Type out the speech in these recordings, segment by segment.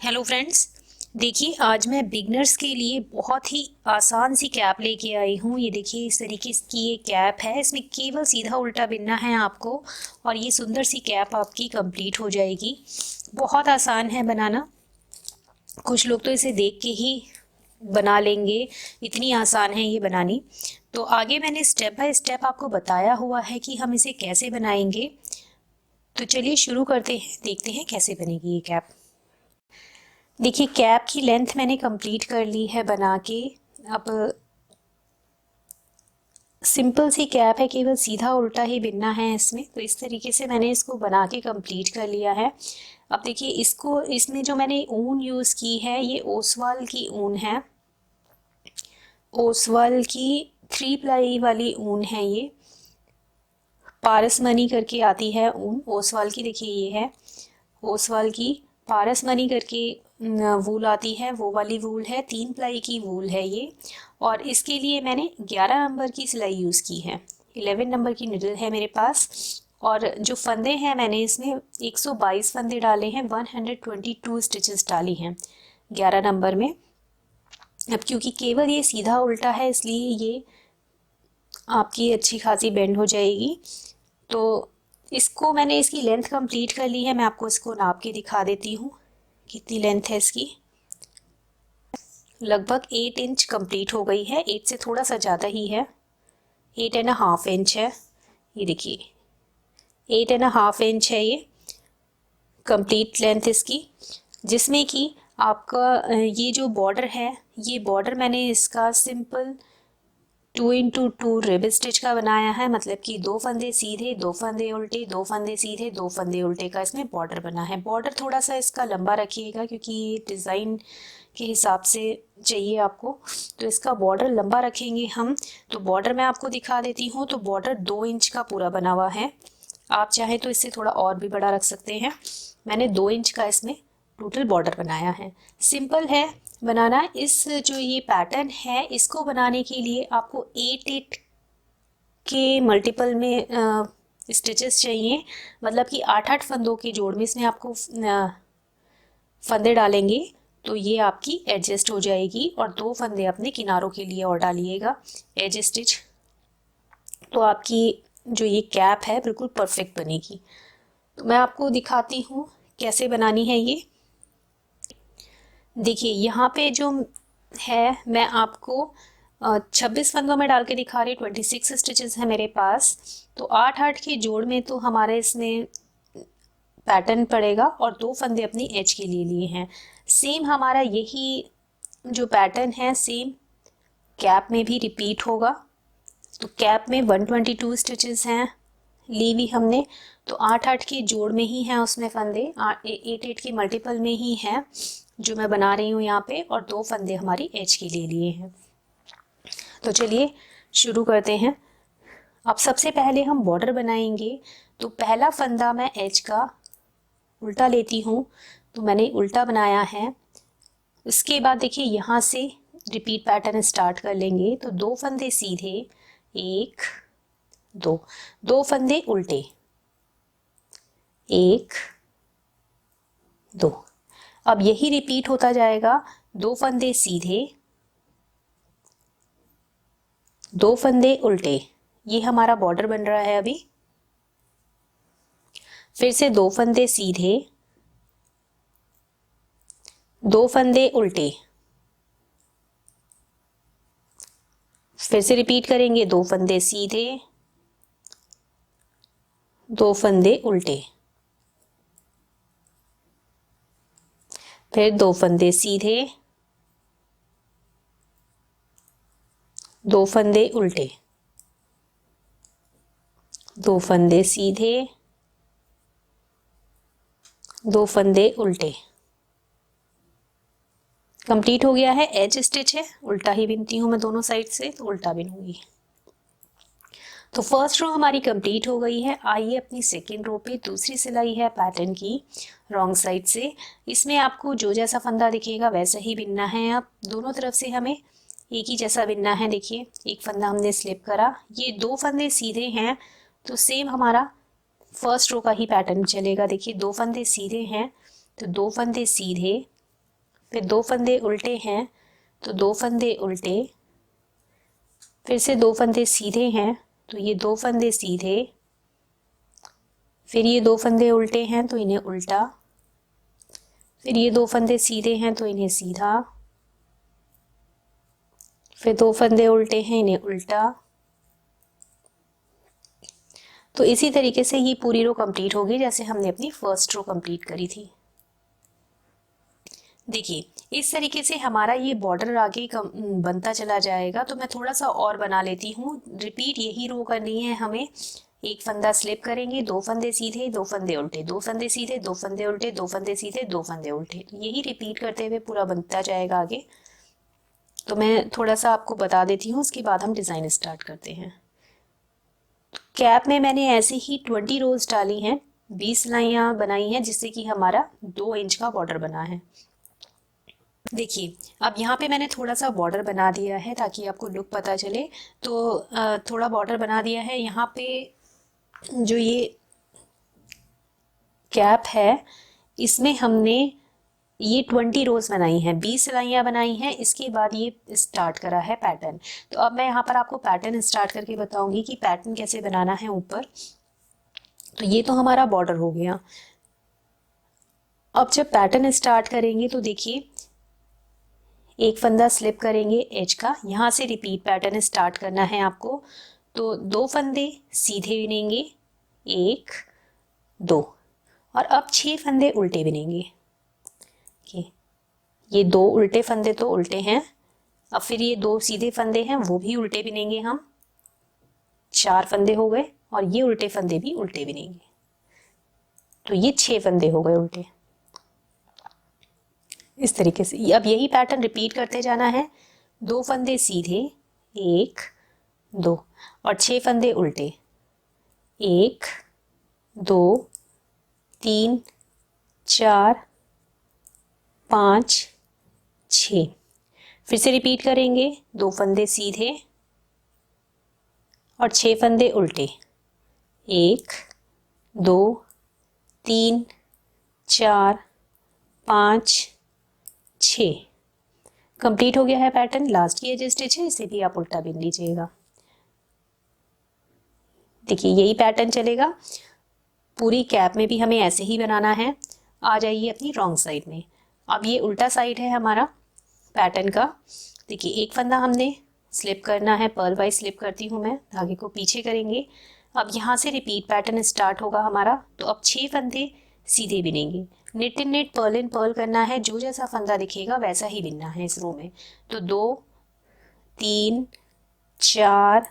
Hello friends, देखिए आज मैं बिगनर्स के लिए बहुत ही आसान सी कैप लेके आई हूँ। ये देखिए इस तरीके की ये कैप है। इसमें केवल सीधा उल्टा बिनना है आपको और ये सुंदर सी कैप आपकी कंप्लीट हो जाएगी। बहुत आसान है बनाना। कुछ लोग तो इसे देख के ही बना लेंगे, इतनी आसान है ये बनानी। तो आगे मैंने स्टेप बाय स्टेप आपको बताया हुआ है कि हम इसे कैसे बनाएंगे। तो चलिए शुरू करते हैं, देखते हैं कैसे बनेगी ये कैप। देखिए कैप की लेंथ मैंने कंप्लीट कर ली है बना के। अब सिंपल सी कैप है, केवल सीधा उल्टा ही बिनना है इसमें। तो इस तरीके से मैंने इसको बना के कंप्लीट कर लिया है। अब देखिए इसको, इसमें जो मैंने ऊन यूज़ की है ये ओसवाल की ऊन है। ओसवाल की 3 प्लाई वाली ऊन है ये। पारसमनी करके आती है ऊन ओसवाल की। देखिए ये है ओसवाल की पारसमनी करके वूल आती है, वो वाली वूल है। 3 प्लाई की वूल है ये। और इसके लिए मैंने 11 नंबर की सिलाई यूज़ की है। 11 नंबर की निडल है मेरे पास। और जो फंदे हैं मैंने इसमें 122 फंदे डाले हैं, 122 स्टिचेस डाली हैं 11 नंबर में। अब क्योंकि केवल ये सीधा उल्टा है इसलिए ये आपकी अच्छी खासी बेंड हो जाएगी। तो इसको मैंने, इसकी लेंथ कंप्लीट कर ली है। मैं आपको इसको नाप के दिखा देती हूँ कितनी लेंथ है इसकी। लगभग 8 इंच कंप्लीट हो गई है, 8 से थोड़ा सा ज़्यादा ही है, 8.5 इंच है। ये देखिए 8.5 इंच है ये कंप्लीट लेंथ इसकी। जिसमें कि आपका ये जो बॉर्डर है, ये बॉर्डर मैंने इसका सिंपल 2x2 रिब स्टिच का बनाया है। मतलब कि 2 फंदे सीधे, 2 फंदे उल्टे, 2 फंदे सीधे, 2 फंदे उल्टे का इसमें बॉर्डर बना है। बॉर्डर थोड़ा सा इसका लंबा रखिएगा क्योंकि ये डिज़ाइन के हिसाब से चाहिए आपको, तो इसका बॉर्डर लंबा रखेंगे हम। तो बॉर्डर मैं आपको दिखा देती हूँ। तो बॉर्डर 2 इंच का पूरा बना हुआ है। आप चाहें तो इससे थोड़ा और भी बड़ा रख सकते हैं। मैंने 2 इंच का इसमें टोटल बॉर्डर बनाया है। सिंपल है बनाना। इस जो ये पैटर्न है इसको बनाने के लिए आपको 8 के मल्टीपल में स्टिचेस चाहिए। मतलब कि 8 फंदों के जोड़ में इसमें आपको फंदे डालेंगे तो ये आपकी एडजस्ट हो जाएगी। और 2 फंदे अपने किनारों के लिए और डालिएगा एज स्टिच। तो आपकी जो ये कैप है बिल्कुल परफेक्ट बनेगी। तो मैं आपको दिखाती हूँ कैसे बनानी है ये। देखिए यहाँ पे जो है मैं आपको 26 फंदों में डाल के दिखा रही हूँ। 26 स्टिचेस है मेरे पास। तो 8 के जोड़ में तो हमारे इसमें पैटर्न पड़ेगा और 2 फंदे अपनी एज के लिए लिए हैं। सेम हमारा यही जो पैटर्न है सेम कैप में भी रिपीट होगा। तो कैप में 122 स्टिचेस हैं ली हुई हमने। तो 8 के जोड़ में ही हैं उसमें फंदे, 8 के मल्टीपल में ही हैं जो मैं बना रही हूँ यहाँ पे। और 2 फंदे हमारी एज के लिए लिए हैं। तो चलिए शुरू करते हैं। अब सबसे पहले हम बॉर्डर बनाएंगे। तो पहला फंदा मैं एज का उल्टा लेती हूँ। तो मैंने उल्टा बनाया है। उसके बाद देखिए यहाँ से रिपीट पैटर्न स्टार्ट कर लेंगे। तो 2 फंदे सीधे, 1 2, 2 फंदे उल्टे, 1 2। अब यही रिपीट होता जाएगा। 2 फंदे सीधे, 2 फंदे उल्टे। ये हमारा बॉर्डर बन रहा है अभी। फिर से 2 फंदे सीधे, 2 फंदे उल्टे। फिर से रिपीट करेंगे। 2 फंदे सीधे, 2 फंदे उल्टे। फिर 2 फंदे सीधे, 2 फंदे उल्टे, 2 फंदे सीधे, 2 फंदे उल्टे। कंप्लीट हो गया है। एज स्टिच है, उल्टा ही बिनती हूँ मैं दोनों साइड से, तो उल्टा बिनूंगी। तो फर्स्ट रो हमारी कंप्लीट हो गई है। आइए अपनी सेकेंड रो पे। दूसरी सिलाई है पैटर्न की रॉन्ग साइड से। इसमें आपको जो जैसा फंदा दिखेगा वैसा ही बिनना है। अब दोनों तरफ से हमें एक ही जैसा बिनना है। देखिए एक फंदा हमने स्लिप करा, ये 2 फंदे सीधे हैं तो सेम हमारा फर्स्ट रो का ही पैटर्न चलेगा। देखिए 2 फंदे सीधे हैं तो 2 फंदे सीधे, फिर 2 फंदे उल्टे हैं तो 2 फंदे उल्टे, फिर से 2 फंदे सीधे हैं तो ये 2 फंदे सीधे, फिर ये 2 फंदे उल्टे हैं तो इन्हें उल्टा, फिर ये 2 फंदे सीधे हैं तो इन्हें सीधा, फिर 2 फंदे उल्टे हैं इन्हें उल्टा। तो इसी तरीके से ये पूरी रो कंप्लीट होगी जैसे हमने अपनी फर्स्ट रो कंप्लीट करी थी। देखिए इस तरीके से हमारा ये बॉर्डर आगे बनता चला जाएगा। तो मैं थोड़ा सा और बना लेती हूँ। रिपीट यही रो करनी है हमें। एक फंदा स्लिप करेंगे, 2 फंदे सीधे, 2 फंदे उल्टे, 2 फंदे सीधे, 2 फंदे उल्टे, 2 फंदे सीधे, 2 फंदे उल्टे। तो यही रिपीट करते हुए पूरा बनता जाएगा आगे। तो मैं थोड़ा सा आपको बता देती हूँ, उसके बाद हम डिज़ाइन स्टार्ट करते हैं। कैप में मैंने ऐसे ही 20 रोज डाली हैं, 20 सिलाइयाँ बनाई हैं, जिससे कि हमारा 2 इंच का बॉर्डर बना है। देखिए अब यहाँ पे मैंने थोड़ा सा बॉर्डर बना दिया है ताकि आपको लुक पता चले। तो थोड़ा बॉर्डर बना दिया है। यहाँ पे जो ये कैप है इसमें हमने ये 20 रोज बनाई हैं, 20 सिलाइयाँ बनाई हैं। इसके बाद ये स्टार्ट करा है पैटर्न। तो अब मैं यहाँ पर आपको पैटर्न स्टार्ट करके बताऊंगी कि पैटर्न कैसे बनाना है ऊपर। तो ये तो हमारा बॉर्डर हो गया। अब जब पैटर्न स्टार्ट करेंगे तो देखिए एक फंदा स्लिप करेंगे एज का, यहाँ से रिपीट पैटर्न स्टार्ट करना है आपको। तो 2 फंदे सीधे बिनेंगे, 1 2, और अब 6 फंदे उल्टे बिनेंगे। ये 2 उल्टे फंदे तो उल्टे हैं, अब फिर ये 2 सीधे फंदे हैं वो भी उल्टे बिनेंगे हम, 4 फंदे हो गए, और ये उल्टे फंदे भी उल्टे बिनेंगे। तो ये 6 फंदे हो गए उल्टे। इस तरीके से अब यही पैटर्न रिपीट करते जाना है। 2 फंदे सीधे, 1 2, और 6 फंदे उल्टे, 1 2 3 4 5 6। फिर से रिपीट करेंगे, 2 फंदे सीधे और 6 फंदे उल्टे, 1 2 3 4 5 6। कंप्लीट हो गया है पैटर्न। लास्ट की एज स्टिच है, इसे भी आप उल्टा बिन लीजिएगा। देखिए यही पैटर्न चलेगा पूरी कैप में भी, हमें ऐसे ही बनाना है। आ जाइए अपनी रॉन्ग साइड में। अब ये उल्टा साइड है हमारा पैटर्न का। देखिए एक फंदा हमने स्लिप करना है, पर्ल वाइज स्लिप करती हूँ मैं, धागे को पीछे करेंगे। अब यहाँ से रिपीट पैटर्न स्टार्ट होगा हमारा। तो अब 6 फंदे सीधे बिनेंगे, निट इन निट पर्ल इन पर्ल करना है, जो जैसा फंदा दिखेगा वैसा ही बिनना है इस रो में। तो 2 3 4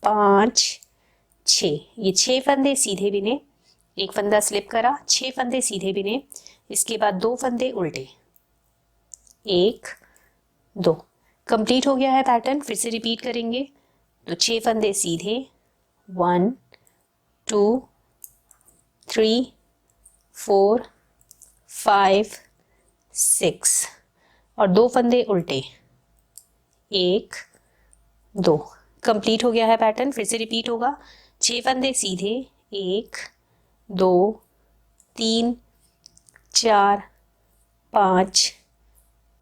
5 6, ये 6 फंदे सीधे बिने, एक फंदा स्लिप करा, 6 फंदे सीधे बिने, इसके बाद 2 फंदे उल्टे, 1 2। कंप्लीट हो गया है पैटर्न। फिर से रिपीट करेंगे। तो 6 फंदे सीधे, 1 2 3 4 5 6, और 2 फंदे उल्टे, 1 2। कंप्लीट हो गया है पैटर्न। फिर से रिपीट होगा। 6 फंदे सीधे, 1 2 3 4 5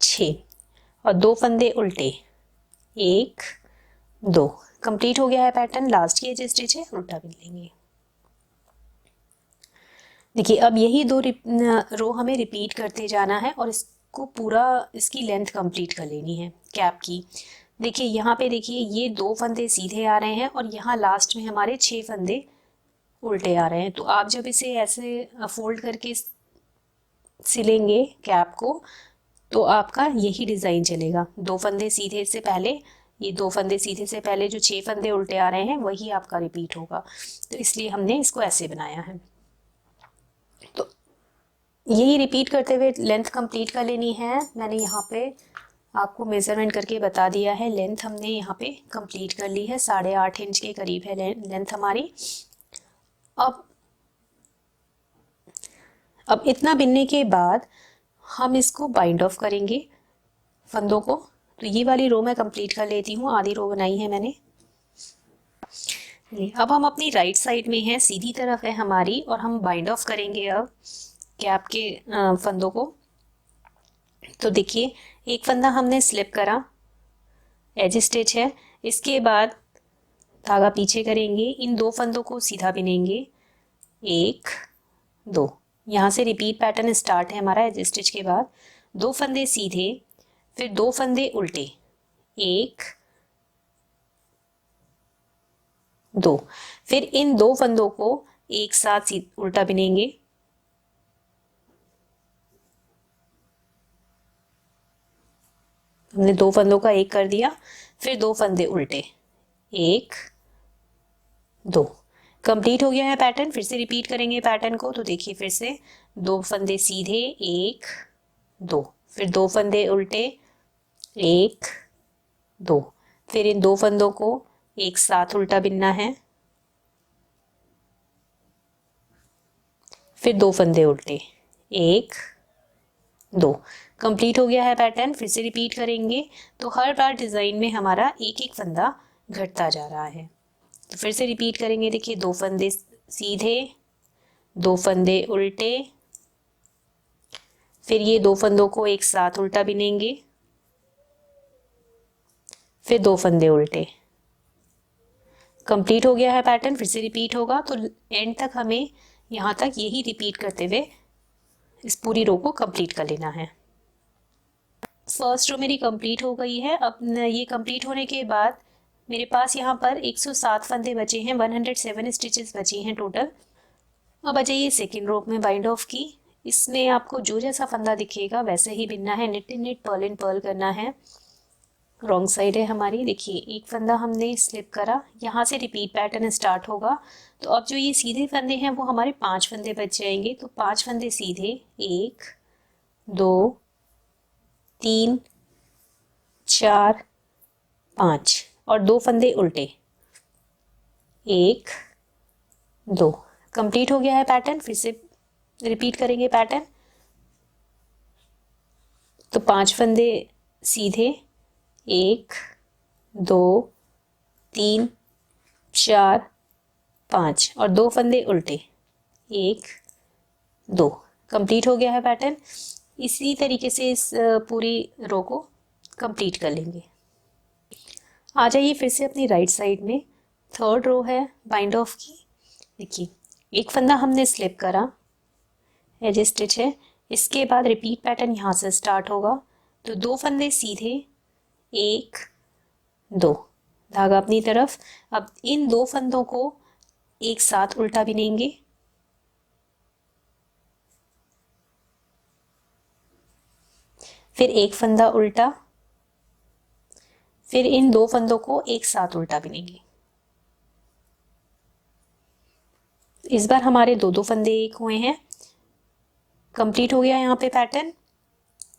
6, और 2 फंदे उल्टे, 1 2। कंप्लीट हो गया है पैटर्न। लास्ट की एज स्टिच है, उल्टा बिन लेंगे। देखिए अब यही 2 रो हमें रिपीट करते जाना है और इसको पूरा इसकी लेंथ कंप्लीट कर लेनी है कैप की। देखिए यहाँ पे देखिए ये 2 फंदे सीधे आ रहे हैं और यहाँ लास्ट में हमारे 6 फंदे उल्टे आ रहे हैं। तो आप जब इसे ऐसे फोल्ड करके सिलेंगे कैप को तो आपका यही डिज़ाइन चलेगा। 2 फंदे सीधे से पहले, ये 2 फंदे सीधे से पहले जो 6 फंदे उल्टे आ रहे हैं वही आपका रिपीट होगा। तो इसलिए हमने इसको ऐसे बनाया है। तो यही रिपीट करते हुए लेंथ कंप्लीट कर लेनी है। मैंने यहाँ पे आपको मेज़रमेंट करके बता दिया है। लेंथ हमने यहाँ पे कंप्लीट कर ली है, 8.5 इंच के करीब है लेंथ हमारी। अब इतना बिनने के बाद हम इसको बाइंड ऑफ करेंगे फंदों को। तो ये वाली रो मैं कंप्लीट कर लेती हूँ, आधी रो बनाई है मैंने। अब हम अपनी राइट साइड में हैं, सीधी तरफ है हमारी, और हम बाइंड ऑफ करेंगे अब कैप के फंदों को। तो देखिए एक फंदा हमने स्लिप करा, एज स्टिच है, इसके बाद धागा पीछे करेंगे, इन दो फंदों को सीधा बिनेंगे, एक दो, यहाँ से रिपीट पैटर्न स्टार्ट है हमारा एज स्टिच के बाद। दो फंदे सीधे, फिर दो फंदे उल्टे, एक दो, फिर इन दो फंदों को एक साथ उल्टा बिनेंगे, हमने दो फंदों का एक कर दिया, फिर दो फंदे उल्टे, एक दो, कंप्लीट हो गया है पैटर्न। फिर से रिपीट करेंगे पैटर्न को, तो देखिए फिर से दो फंदे सीधे, एक दो, फिर दो फंदे उल्टे, एक दो, फिर इन दो फंदों को एक साथ उल्टा बिनना है, फिर दो फंदे उल्टे, एक दो, कंप्लीट हो गया है पैटर्न। फिर से रिपीट करेंगे, तो हर बार डिज़ाइन में हमारा एक एक फंदा घटता जा रहा है। तो फिर से रिपीट करेंगे, देखिए दो फंदे सीधे, दो फंदे उल्टे, फिर ये दो फंदों को एक साथ उल्टा बिनेंगे, फिर दो फंदे उल्टे, कंप्लीट हो गया है पैटर्न। फिर से रिपीट होगा, तो एंड तक हमें यहाँ तक यही रिपीट करते हुए इस पूरी रो को कंप्लीट कर लेना है। फर्स्ट रो मेरी कंप्लीट हो गई है। अब ये कंप्लीट होने के बाद मेरे पास यहाँ पर 107 फंदे बचे हैं, 107 स्टिचेस बची हैं टोटल। अब आ जाइए सेकेंड रो में बाइंड ऑफ की। इसमें आपको जो जैसा फंदा दिखेगा वैसे ही बिनना है, निट इन निट पर्ल इन पर्ल करना है। रॉन्ग साइड है हमारी, देखिए एक फंदा हमने स्लिप करा, यहाँ से रिपीट पैटर्न स्टार्ट होगा। तो अब जो ये सीधे फंदे हैं वो हमारे 5 फंदे बच जाएंगे। तो 5 फंदे सीधे, एक दो तीन चार पाँच, और दो फंदे उल्टे, एक दो, कंप्लीट हो गया है पैटर्न। फिर से रिपीट करेंगे पैटर्न, तो 5 फंदे सीधे, एक दो तीन चार पाँच, और दो फंदे उल्टे, एक दो, कंप्लीट हो गया है पैटर्न। इसी तरीके से इस पूरी रो को कंप्लीट कर लेंगे। आ जाइए फिर से अपनी राइट साइड में, थर्ड रो है बाइंड ऑफ की। देखिए एक फंदा हमने स्लिप करा, एज स्टिच है, इसके बाद रिपीट पैटर्न यहाँ से स्टार्ट होगा। तो दो फंदे सीधे, एक दो, धागा अपनी तरफ। अब इन दो फंदों को एक साथ उल्टा बिनेंगे, फिर एक फंदा उल्टा, फिर इन दो फंदों को एक साथ उल्टा बिनेंगे। इस बार हमारे दो दो फंदे एक हुए हैं, कंप्लीट हो गया यहाँ पे पैटर्न।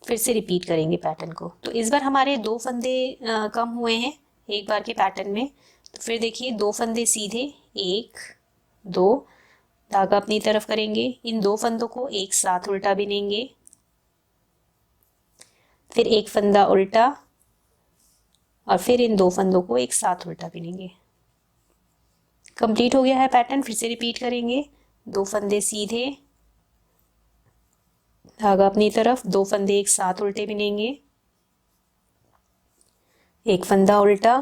फिर से रिपीट करेंगे पैटर्न को, तो इस बार हमारे दो फंदे कम हुए हैं एक बार के पैटर्न में। तो फिर देखिए दो फंदे सीधे, एक दो, धागा अपनी तरफ करेंगे, इन दो फंदों को एक साथ उल्टा बिनेंगे, फिर एक फंदा उल्टा, और फिर इन दो फंदों को एक साथ उल्टा बिनेंगे। कंप्लीट हो गया है पैटर्न। फिर से रिपीट करेंगे, दो फंदे सीधे, धागा अपनी तरफ, दो फंदे एक साथ उल्टे बिनेंगे, एक फंदा उल्टा,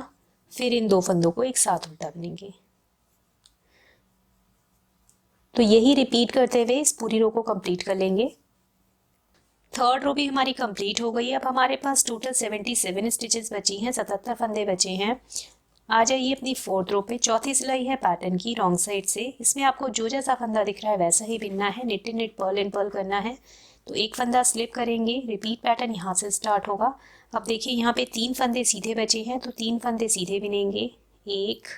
फिर इन दो फंदों को एक साथ उल्टा बिनेंगे। तो यही रिपीट करते हुए इस पूरी रो को कंप्लीट कर लेंगे। थर्ड रो भी हमारी कंप्लीट हो गई है। अब हमारे पास टोटल 77 स्टिचेस बची हैं, 77 फंदे बचे हैं। आ जाइए अपनी फोर्थ रो पे। चौथी सिलाई है पैटर्न की रॉन्ग साइड से। इसमें आपको जो जैसा फंदा दिख रहा है वैसा ही बिनना है, निट इन निट पर्ल इन पर्ल करना है। तो एक फंदा स्लिप करेंगे, रिपीट पैटर्न यहाँ से स्टार्ट होगा। अब देखिए यहाँ पे 3 फंदे सीधे बचे हैं, तो 3 फंदे सीधे बिनेंगे, एक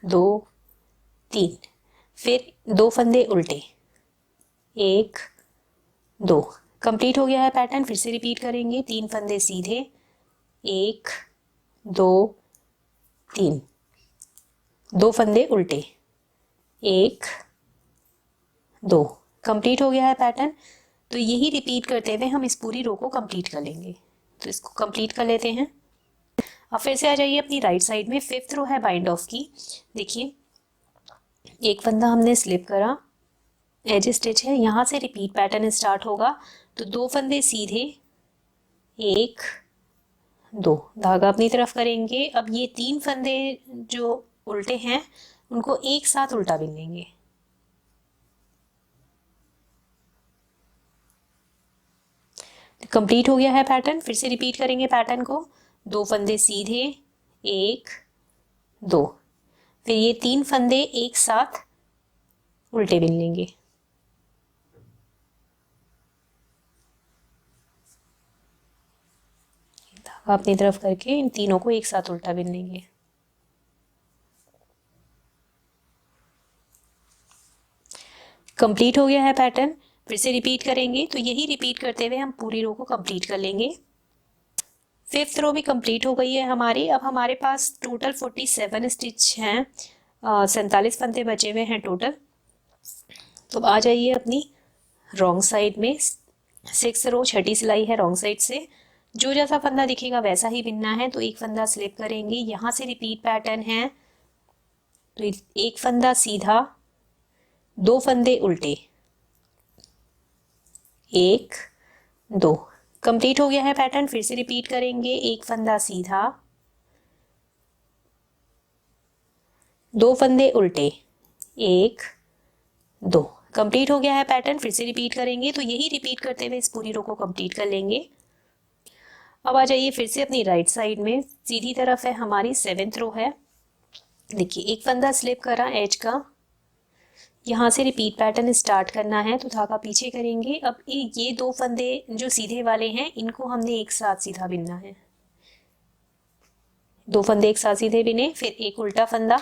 दो तीन, फिर दो फंदे उल्टे, एक दो, कंप्लीट हो गया है पैटर्न। फिर से रिपीट करेंगे, 3 फंदे सीधे, एक दो तीन, दो फंदे उल्टे, एक दो, कंप्लीट हो गया है पैटर्न। तो यही रिपीट करते हुए हम इस पूरी रो को कंप्लीट कर लेंगे। तो इसको कंप्लीट कर लेते हैं। अब फिर से आ जाइए अपनी राइट साइड में। फिफ्थ रो है बाइंड ऑफ की। देखिए एक फंदा हमने स्लिप करा, एज स्टिच है, यहाँ से रिपीट पैटर्न स्टार्ट होगा। तो दो फंदे सीधे, एक, दो, धागा अपनी तरफ करेंगे। अब ये 3 फंदे जो उल्टे हैं उनको एक साथ उल्टा बिन लेंगे। कंप्लीट हो गया है पैटर्न। फिर से रिपीट करेंगे पैटर्न को। 2 फंदे सीधे, एक, दो, फिर ये 3 फंदे एक साथ उल्टे बिन लेंगे। धागा अपनी तरफ करके इन तीनों को एक साथ उल्टा बिन लेंगे। कंप्लीट हो गया है पैटर्न। फिर से रिपीट करेंगे। तो यही रिपीट करते हुए हम पूरी रो को कंप्लीट कर लेंगे। 5th रो भी कंप्लीट हो गई है हमारी। अब हमारे पास टोटल 47 स्टिच हैं, 47 फंदे बचे हुए हैं टोटल। तो आ जाइए अपनी रॉन्ग साइड में। 6th रो, छठी सिलाई है रॉन्ग साइड से। जो जैसा फंदा दिखेगा वैसा ही बिनना है। तो एक फंदा स्लिप करेंगे, यहाँ से रिपीट पैटर्न है। तो एक फंदा सीधा, 2 फंदे उल्टे, एक, दो, कंप्लीट हो गया है पैटर्न। फिर से रिपीट करेंगे। एक फंदा सीधा, 2 फंदे उल्टे, एक, दो, कंप्लीट हो गया है पैटर्न। फिर से रिपीट करेंगे। तो यही रिपीट करते हुए इस पूरी रो को कंप्लीट कर लेंगे। अब आ जाइए फिर से अपनी राइट साइड में। सीधी तरफ है हमारी 7th रो है। देखिए एक फंदा स्लिप करा एज का, यहाँ से रिपीट पैटर्न स्टार्ट करना है। तो धागा पीछे करेंगे। अब ये 2 फंदे जो सीधे वाले हैं इनको हमने एक साथ सीधा बिनना है। 2 फंदे एक साथ सीधे बिने, फिर एक उल्टा फंदा,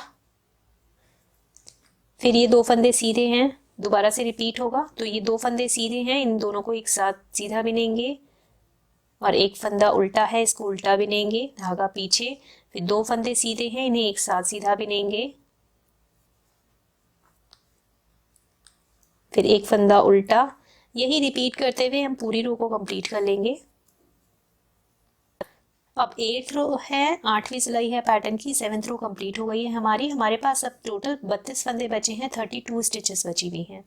फिर ये 2 फंदे सीधे हैं, दोबारा से रिपीट होगा। तो ये 2 फंदे सीधे हैं, इन दोनों को एक साथ सीधा बिनेंगे, और एक फंदा उल्टा है, इसको उल्टा बिनेंगे, धागा पीछे, फिर 2 फंदे सीधे हैं, इन्हें एक साथ सीधा बिनेंगे, फिर एक फंदा उल्टा। यही रिपीट करते हुए हम पूरी रो को कंप्लीट कर लेंगे। अब 8th रो है, 8वीं सिलाई है पैटर्न की। 7th रो कंप्लीट हो गई है हमारी। हमारे पास अब टोटल 32 फंदे बचे हैं, 32 स्टिचेस बची हुई हैं।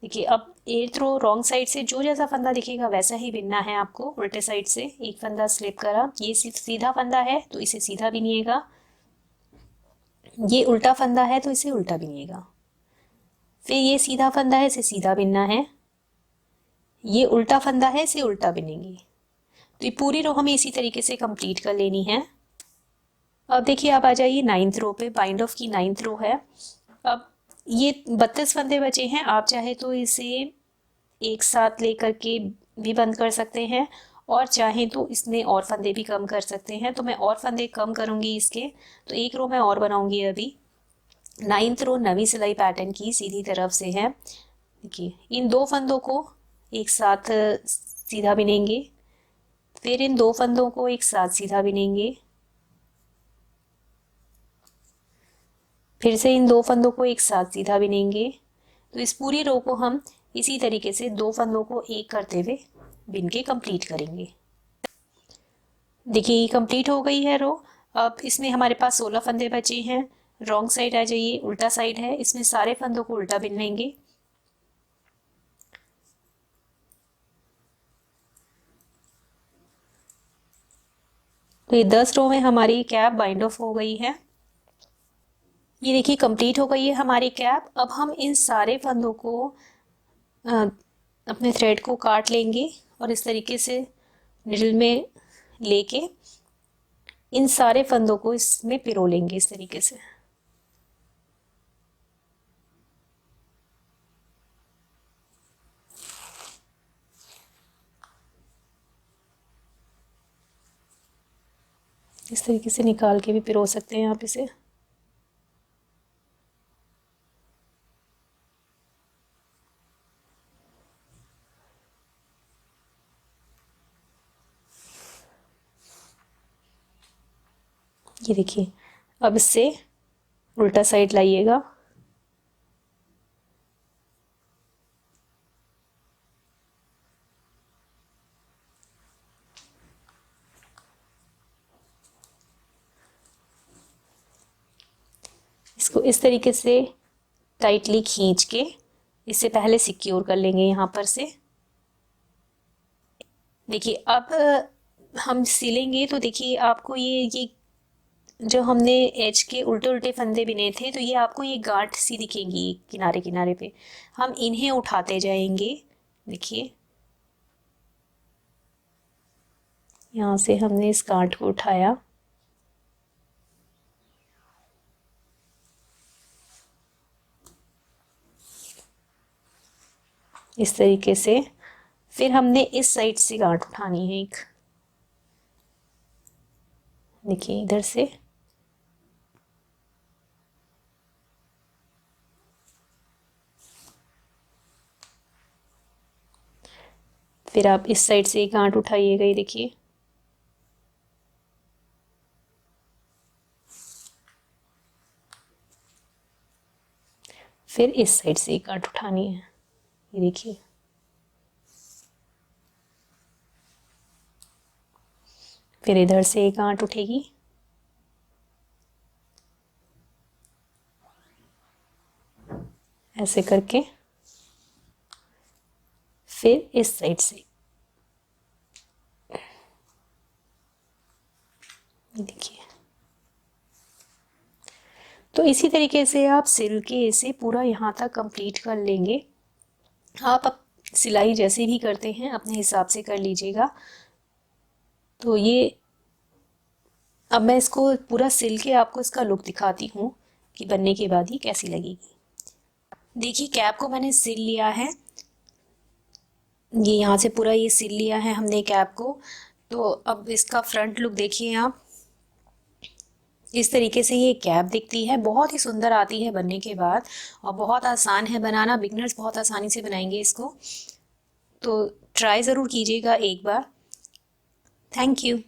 देखिए अब 8th रो रॉन्ग साइड से जो जैसा फंदा दिखेगा वैसा ही बिनना है आपको। उल्टे साइड से एक फंदा स्लिप करा, ये सीधा फंदा है तो इसे सीधा बिनिएगा, ये उल्टा फंदा है तो इसे उल्टा बिनिएगा, फिर ये सीधा फंदा है, इसे सीधा बिनना है, ये उल्टा फंदा है, इसे उल्टा बिनेंगे। तो ये पूरी रो हमें इसी तरीके से कंप्लीट कर लेनी है। अब देखिए आप आ जाइए 9th रो पे। बाइंड ऑफ की 9th रो है। अब ये 32 फंदे बचे हैं। आप चाहे तो इसे एक साथ लेकर के भी बंद कर सकते हैं, और चाहे तो इसमें और फंदे भी कम कर सकते हैं। तो मैं और फंदे कम करूँगी इसके, तो एक रो मैं और बनाऊँगी अभी। 9th रो 9वीं सिलाई पैटर्न की सीधी तरफ से है। देखिए इन 2 फंदों को एक साथ सीधा बिनेंगे, फिर इन 2 फंदों को एक साथ सीधा बिनेंगे, फिर से इन 2 फंदों को एक साथ सीधा बिनेंगे। तो इस पूरी रो को हम इसी तरीके से 2 फंदों को एक करते हुए बिन के कंप्लीट करेंगे। देखिए ये कंप्लीट हो गई है रो। अब इसमें हमारे पास 16 फंदे बचे हैं। रॉन्ग साइड आ जाइए, उल्टा साइड है, इसमें सारे फंदों को उल्टा बिन लेंगे। तो ये 10 रो में हमारी कैप बाइंड ऑफ हो गई है। ये देखिए कंप्लीट हो गई है हमारी कैप। अब हम इन सारे फंदों को अपने थ्रेड को काट लेंगे और इस तरीके से निडल में लेके इन सारे फंदों को इसमें पिरो लेंगे इस तरीके से। इस तरीके से निकाल के भी पिरो सकते हैं आप इसे। ये देखिए अब इससे उल्टा साइड लाइएगा। इसको इस तरीके से टाइटली खींच के इससे पहले सिक्योर कर लेंगे यहाँ पर से। देखिए अब हम सिलेंगे तो देखिए आपको ये जो हमने एज के उल्टे उल्टे फंदे बिने थे तो ये आपको ये गांठ सी दिखेंगी किनारे किनारे पे। हम इन्हें उठाते जाएंगे। देखिए यहाँ से हमने इस गांठ को उठाया, इस तरीके से। फिर हमने इस साइड से गांठ उठानी है एक, देखिए इधर से। फिर आप इस साइड से एक गांठ उठाइएगा, ये देखिए। फिर इस साइड से एक गांठ उठानी है, ये देखिए। फिर इधर से एक गांठ उठेगी, ऐसे करके। फिर इस साइड से, ये देखिए। तो इसी तरीके से आप सिल के इसे पूरा यहाँ तक कंप्लीट कर लेंगे। आप सिलाई जैसे भी करते हैं अपने हिसाब से कर लीजिएगा। तो ये अब मैं इसको पूरा सिल के आपको इसका लुक दिखाती हूँ कि बनने के बाद ये कैसी लगेगी। देखिए कैप को मैंने सिल लिया है, ये यहाँ से पूरा ये सिल लिया है हमने कैप को। तो अब इसका फ्रंट लुक देखिए आप, इस तरीके से ये कैप दिखती है। बहुत ही सुंदर आती है बनने के बाद और बहुत आसान है बनाना, बिगनर्स बहुत आसानी से बनाएंगे इसको। तो ट्राई ज़रूर कीजिएगा एक बार। Thank you.